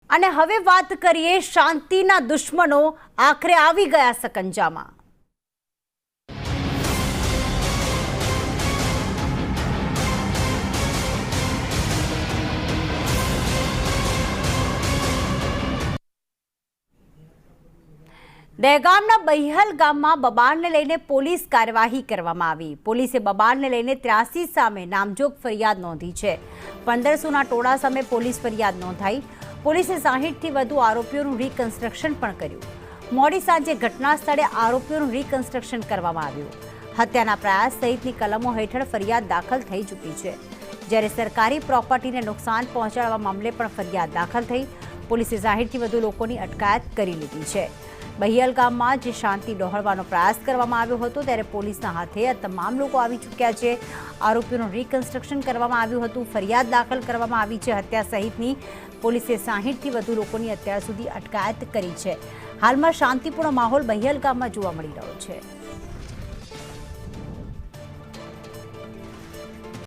અને હવે વાત કરીએ શાંતિના દુશ્મનો આખરે આવી ગયા સકંજામાં। દહેગામના બહિહલ ગામમાં બબાલને લઈને પોલીસ કાર્યવાહી કરવામાં આવી। પોલીસે બબાલને લઈને 83 સામે નામજોગ ફરિયાદ નોંધી છે। 1500ના ટોળા સામે પોલીસ ફરિયાદ નોંધાઈ। પોલીસે 60થી વધુ આરોપીઓનું રિકન્સ્ટ્રક્શન પણ કર્યું। મોડી સાંજે ઘટના સ્થળે આરોપીઓનું રિકન્સ્ટ્રક્શન કરવામાં આવ્યું। હત્યાના પ્રયાસ સહિતની કલમો હેઠળ ફરિયાદ દાખલ થઈ ચૂકી છે, જ્યારે સરકારી પ્રોપર્ટીને નુકસાન પહોંચાડવા મામલે પણ ફરિયાદ દાખલ થઈ। પોલીસે 60થી વધુ લોકોની અટકાયત કરી લીધી છે। બહિહલ ગામમાં જે શાંતિ ડહોળવાનો પ્રયાસ કરવામાં આવ્યો હતો, ત્યારે પોલીસના હાથે આ તમામ લોકો આવી ચૂક્યા છે। આરોપીઓનું રિકન્સ્ટ્રક્શન કરવામાં આવ્યું હતું, ફરિયાદ દાખલ કરવામાં આવી છે। હત્યા સહિતની પોલીસે 60થી વધુ લોકોની અત્યાર સુધી અટકાયત કરી છે। હાલમાં શાંતિપૂર્ણ માહોલ બહિહલ ગામમાં જોવા મળી રહ્યો છે।